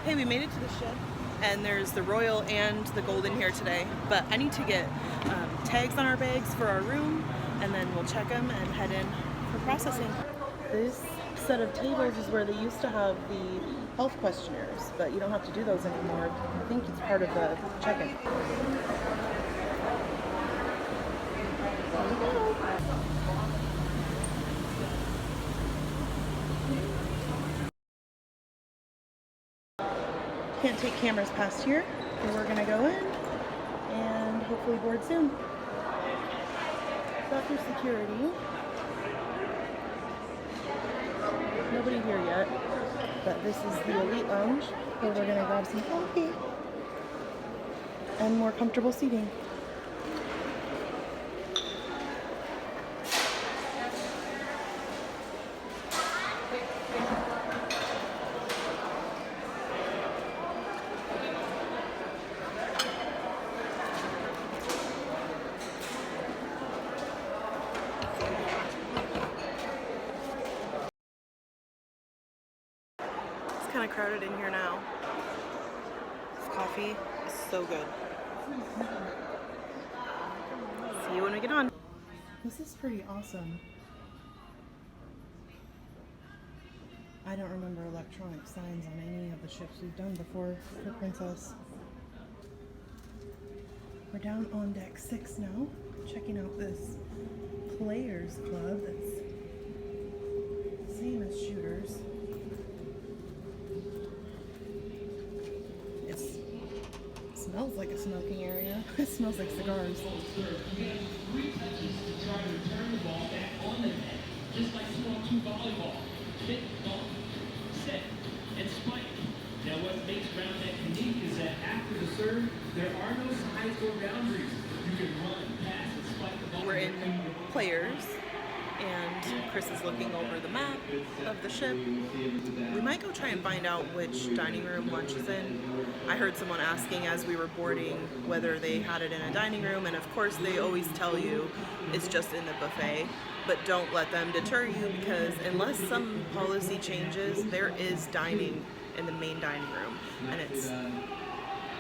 Hey, we made it to the ship, and there's the royal and the golden here today, but I need to get tags on our bags for our room, and then we'll check them and head in for processing. This set of tables is where they used to have the health questionnaires, but you don't have to do those anymore. I think it's part of the check-in. Can't take cameras past here, so we're gonna go in and hopefully board soon. Got through security. Nobody here yet, but this is the Elite Lounge where we're gonna grab some coffee and more comfortable seating. It's kind of crowded in here now. This coffee is so good. See you when we get on. This is pretty awesome. I don't remember electronic signs on any of the ships we've done before for Princess. We're down on deck 6 now, checking out this Players Club that's the same as Shooters. It smells like a smoking area. It smells like cigars. Just like 2-on-2 volleyball. Hit, bump, set, and spike. Now what makes round net unique is that after the serve, there are no sides or boundaries. You can run, pass, and spike the ball. We're in Players, and Chris is looking over the map of the ship. We might go try and find out which dining room lunch is in. I heard someone asking as we were boarding whether they had it in a dining room, and of course they always tell you it's just in the buffet. But don't let them deter you, because unless some policy changes, there is dining in the main dining room, and it's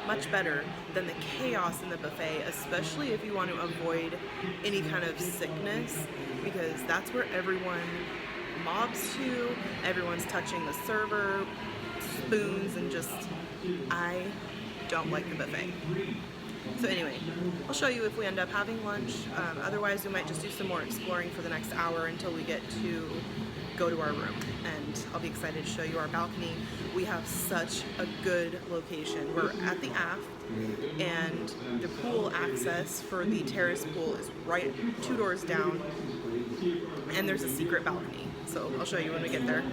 much better than the chaos in the buffet, especially if you want to avoid any kind of sickness, because that's where everyone mobs to. Everyone's touching the server, spoons, and just, I don't like the buffet. So anyway, I'll show you if we end up having lunch. Otherwise, we might just do some more exploring for the next hour until we get to go to our room. And I'll be excited to show you our balcony. We have such a good location. We're at the aft, and the pool access for the terrace pool is right 2 doors down, and there's a secret balcony. So I'll show you when we get there.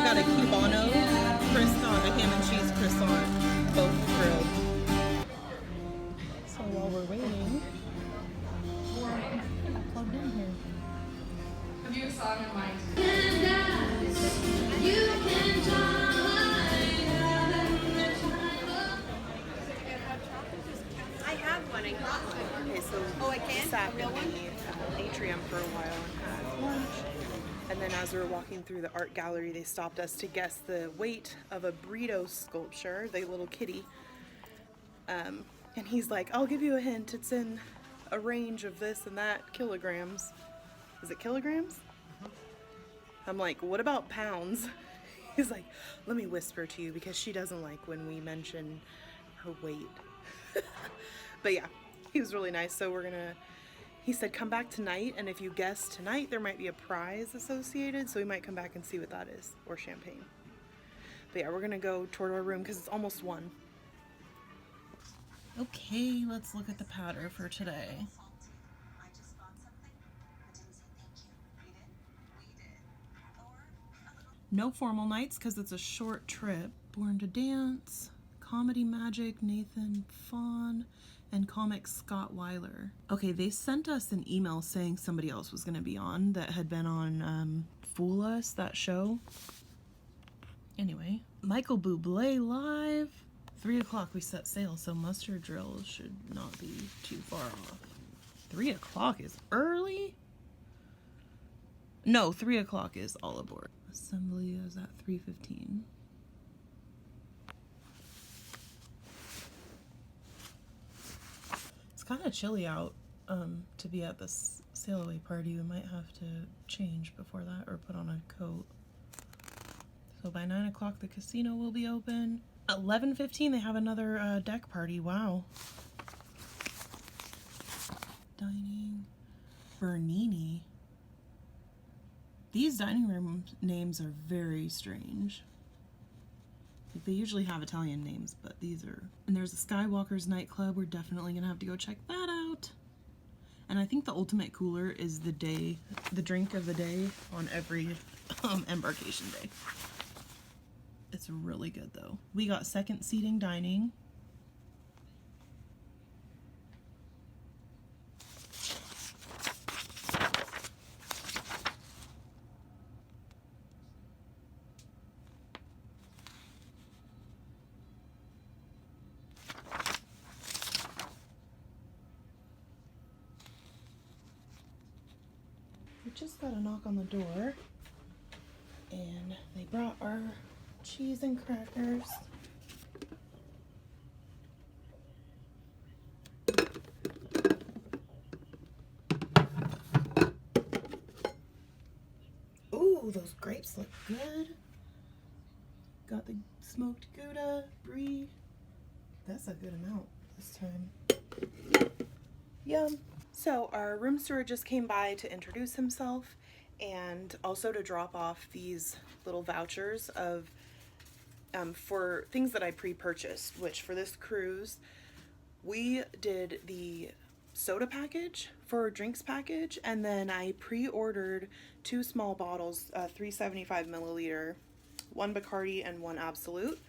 Got a Cubano croissant, a ham and cheese croissant, both grilled. So while we're waiting, we're plugged in here. Have you a song in mind? I have one. I got one. Okay, so I can? sat A real in one? the atrium for a while and had lunch. And then as we were walking through the art gallery, they stopped us to guess the weight of a burrito sculpture, the little kitty. And he's like, I'll give you a hint. It's in a range of this and that kilograms. Is it kilograms? I'm like, what about pounds? He's like, let me whisper to you, because she doesn't like when we mention her weight. But yeah, he was really nice. So he said, come back tonight, and if you guess tonight, there might be a prize associated, so we might come back and see what that is, or champagne. But yeah, we're gonna go toward our room because it's almost 1. Okay, let's look at the pattern for today. No formal nights because it's a short trip. Born to Dance, Comedy Magic, Nathan Fawn, and comic Scott Weiler. Okay, they sent us an email saying somebody else was going to be on that had been on Fool Us, that show. Anyway, Michael Bublé live. 3 o'clock we set sail, so muster drill should not be too far off. 3 o'clock is early? No, 3 o'clock is all aboard. Assembly is at 3:15. It's kind of chilly out to be at this sail away party. We might have to change before that or put on a coat. So by 9 o'clock the casino will be open. 11:15 they have another deck party. Wow. Dining. Bernini. These dining room names are very strange. Like, they usually have Italian names, but these are... And there's a Skywalker's nightclub. We're definitely gonna have to go check that out. And I think the ultimate cooler is the drink of the day on every embarkation day. It's really good though. We got second seating dining. We just got a knock on the door and they brought our cheese and crackers. Ooh, those grapes look good. Got the smoked Gouda, brie. That's a good amount this time. Yum. So our room steward just came by to introduce himself and also to drop off these little vouchers of for things that I pre-purchased, which for this cruise we did the soda package for a drinks package, and then I pre-ordered 2 small bottles, 375 milliliter, 1 Bacardi and 1 Absolute,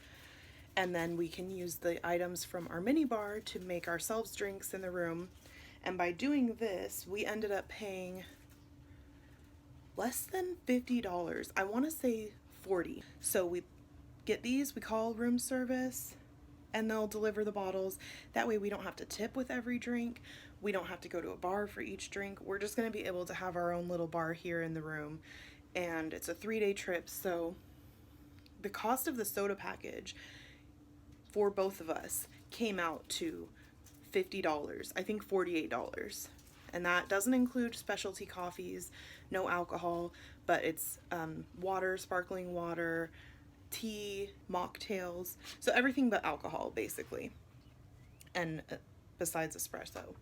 and then we can use the items from our mini bar to make ourselves drinks in the room. And by doing this, we ended up paying less than $50. I want to say $40. So we get these, we call room service, and they'll deliver the bottles. That way we don't have to tip with every drink. We don't have to go to a bar for each drink. We're just going to be able to have our own little bar here in the room. And it's a 3-day trip, so the cost of the soda package for both of us came out to $50, I think $48, and that doesn't include specialty coffees, no alcohol, but it's water, sparkling water, tea, mocktails, so everything but alcohol basically, and besides espresso.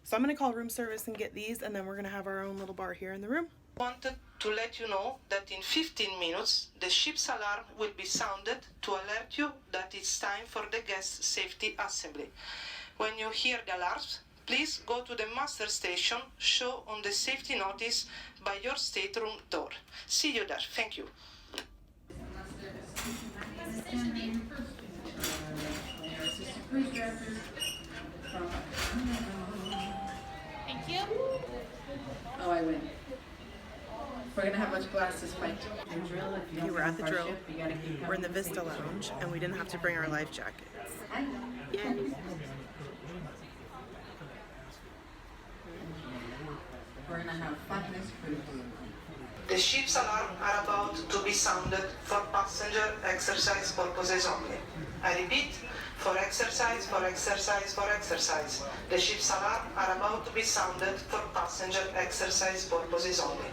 So I'm gonna call room service and get these, and then we're gonna have our own little bar here in the room. Wanted to let you know that in 15 minutes the ship's alarm will be sounded to alert you that it's time for the guest safety assembly. When you hear the alarms, please go to the master station shown on the safety notice by your stateroom door. See you there. Thank you. Thank you. Oh, I win. We're gonna have much glasses fight. Okay, we're at the drill. We're in the Vista Lounge, and we didn't have to bring our life jackets. Yay! We're gonna have fun this cruise. The ship's alarm are about to be sounded for passenger exercise purposes only. I repeat, for exercise, for exercise, for exercise. The ship's alarm are about to be sounded for passenger exercise purposes only.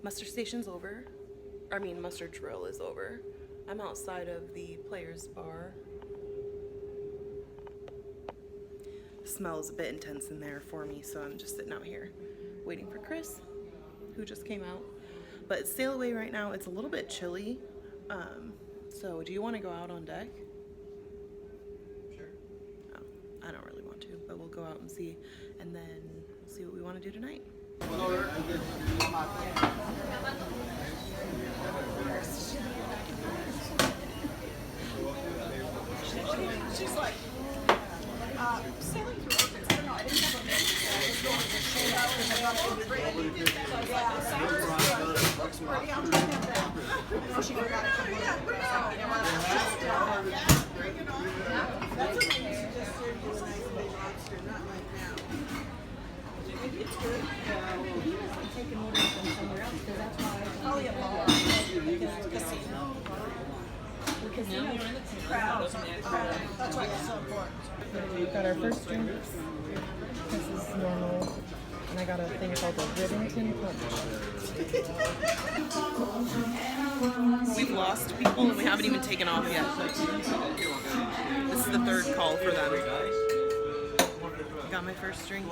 Muster station's over. I mean, muster drill is over. I'm outside of the players bar. The smell is a bit intense in there for me, so I'm just sitting out here waiting for Chris, who just came out. But it's sail away right now. It's a little bit chilly. So do you want to go out on deck? Sure. Oh, I don't really want to, but we'll go out and see, and then see what we want to do tonight. She's like, sailing through orbits. I don't know. I didn't have a name. So I was going to show out and I got to read. So yeah, it looks pretty. I'm trying to have that. I know she forgot a couple of that's what we used to just serve you a nice big lobster, not like now. Maybe it's good. He was taking orders from somewhere else because that's why. Oh yeah, bar. Because casino. Because you know, Crowd. That's why it's so important. We've got our first drink. This is normal. And I got a thing called the Rivington Punch. We've lost people and we haven't even taken off yet. This is the third call for them. Got my first drink.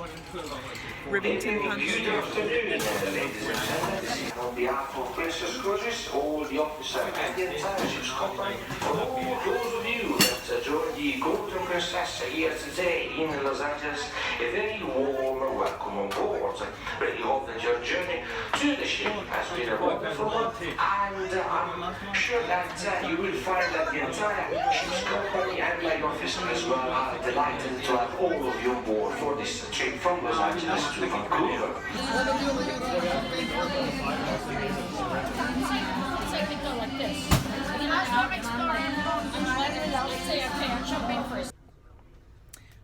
Rivington Punch. Good afternoon, ladies and gentlemen. On behalf of Princess Cruises, all the officer and the entire ship's company, for all those of you that joined the Golden Princess here today in Los Angeles, a very warm welcome on board. Really hope that your journey to the ship has been a wonderful one, and I'm sure that you will find that the entire ship's company and my officer as well are delighted to have all of you on board for this trip from Los Angeles to Vancouver.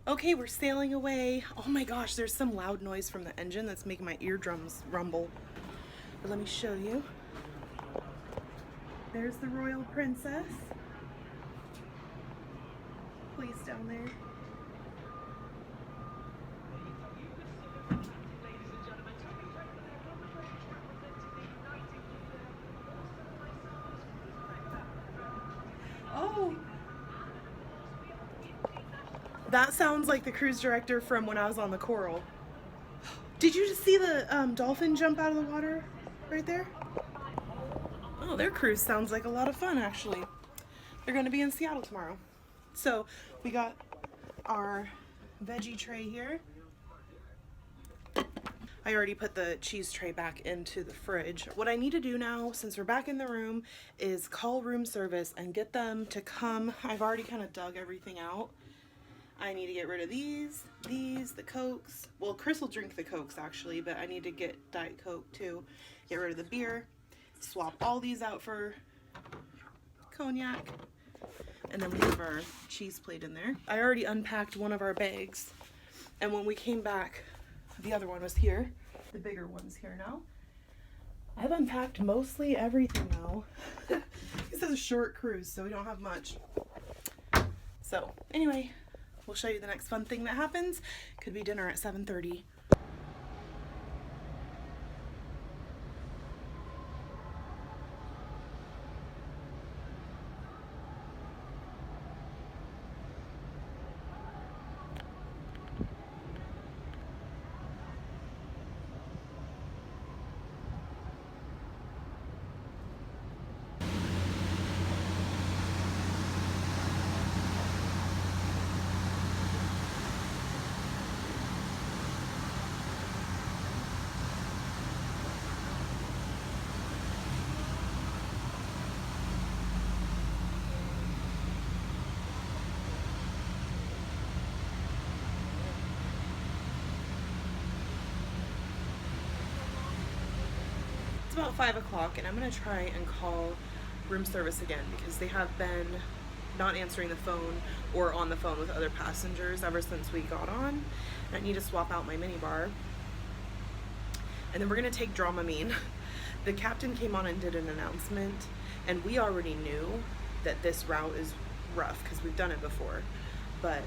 Okay, we're sailing away. Oh my gosh, there's some loud noise from the engine that's making my eardrums rumble. But let me show you. There's the Royal Princess. Please down there. Oh, that sounds like the cruise director from when I was on the Coral. Did you just see the dolphin jump out of the water right there? Oh, their cruise sounds like a lot of fun, actually. They're going to be in Seattle tomorrow. So we got our veggie tray here. I already put the cheese tray back into the fridge. What I need to do now, since we're back in the room, is call room service and get them to come. I've already kind of dug everything out. I need to get rid of these, the Cokes. Well, Chris will drink the Cokes actually, but I need to get Diet Coke too. Get rid of the beer, swap all these out for cognac, and then we have our cheese plate in there. I already unpacked one of our bags, and when we came back, the other one was here. The bigger one's here now. I've unpacked mostly everything now. This is a short cruise, so we don't have much. So anyway, we'll show you the next fun thing that happens. Could be dinner at 7:30. It's about 5 o'clock and I'm gonna try and call room service again because they have been not answering the phone or on the phone with other passengers ever since we got on. And I need to swap out my minibar. And then we're gonna take Dramamine. The captain came on and did an announcement, and we already knew that this route is rough because we've done it before. But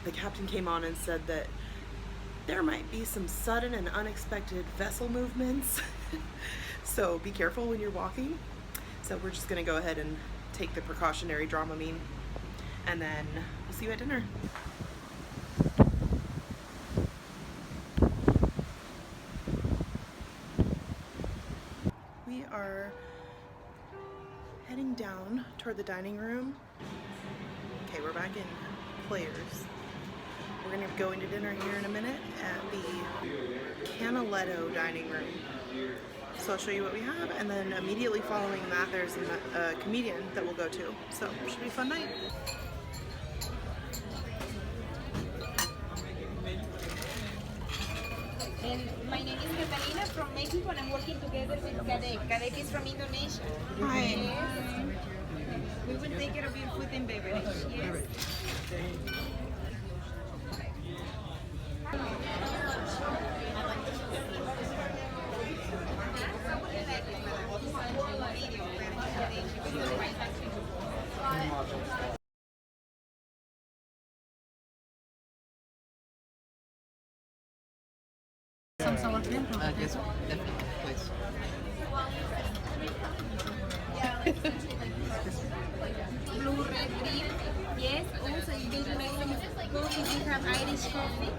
the captain came on and said that there might be some sudden and unexpected vessel movements So be careful when you're walking. So we're just gonna go ahead and take the precautionary Dramamine, and then we'll see you at dinner. We are heading down toward the dining room. Okay, we're back in Players. We're gonna go into dinner here in a minute at the Canaletto dining room. So I'll show you what we have, and then immediately following that there's a comedian that we'll go to. So it should be a fun night. My name is Catalina from Mexico, and I'm working together with Kadek. Kadek is from Indonesia. Hi. Yes. We will take care of your food and beverage. Yes. Some sour cream? Yes, definitely, please. Blue, red, green. Yes. Also, you can make some coffee. We have Irish coffee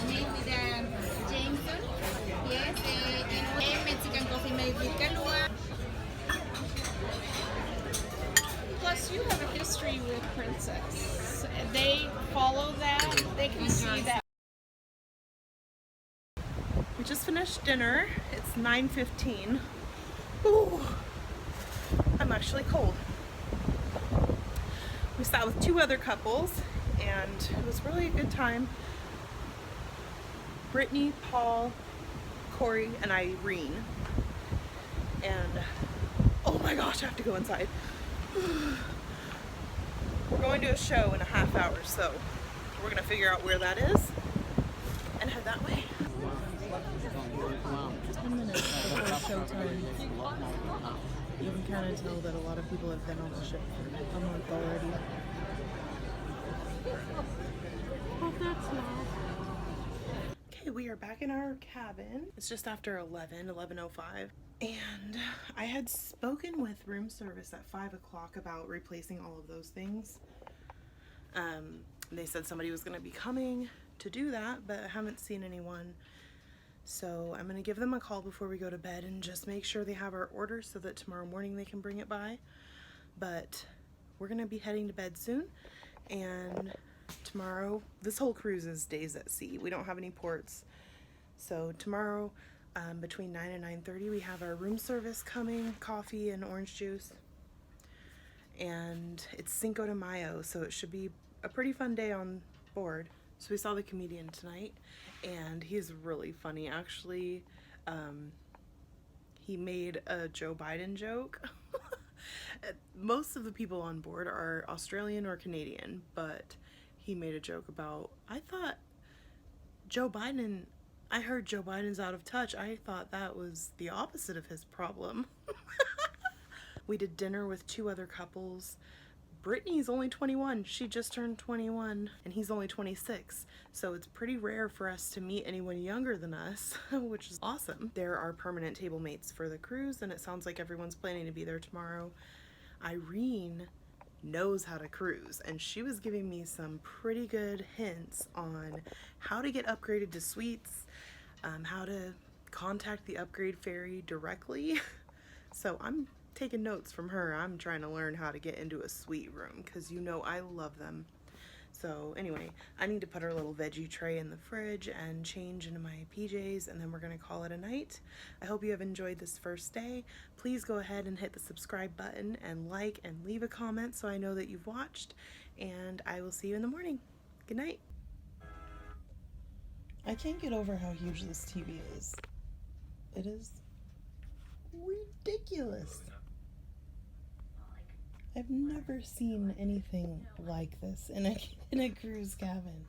made with Jameson. Yes. And Mexican coffee made with Kahlua. Plus, you have a history with Princess. They follow that. They can see that. We just finished dinner. It's 9:15. Ooh, I'm actually cold. We sat with two other couples, and it was really a good time. Brittany, Paul, Corey, and Irene. And oh my gosh, I have to go inside. We're going to a show in a half hour, so we're gonna figure out where that is and head that way. 10 minutes before showtime. You can kind of tell that a lot of people have been on the ship for a month already. Oh, that's nice. Okay, we are back in our cabin. It's just after 11:05. And I had spoken with room service at 5 o'clock about replacing all of those things. They said somebody was going to be coming to do that, but I haven't seen anyone. So I'm going to give them a call before we go to bed and just make sure they have our order so that tomorrow morning they can bring it by. But we're going to be heading to bed soon. And tomorrow, this whole cruise is days at sea. We don't have any ports. So tomorrow, between 9 and 9:30, we have our room service coming, coffee and orange juice. And it's Cinco de Mayo, so it should be a pretty fun day on board. So we saw the comedian tonight, and he's really funny. Actually, he made a Joe Biden joke. Most of the people on board are Australian or Canadian, but he made a joke about, I heard Joe Biden's out of touch. I thought that was the opposite of his problem. We did dinner with two other couples. Brittany's only 21. She just turned 21, and he's only 26. So it's pretty rare for us to meet anyone younger than us, which is awesome. There are permanent table mates for the cruise, and it sounds like everyone's planning to be there tomorrow. Irene knows how to cruise, and she was giving me some pretty good hints on how to get upgraded to suites, how to contact the upgrade ferry directly. So I'm taking notes from her. I'm trying to learn how to get into a suite room because you know I love them. So anyway, I need to put our little veggie tray in the fridge and change into my PJs, and then we're gonna call it a night. I hope you have enjoyed this first day. Please go ahead and hit the subscribe button and like and leave a comment so I know that you've watched, and I will see you in the morning. Good night. I can't get over how huge this TV is. It is ridiculous. I've never seen anything like this in a cruise cabin.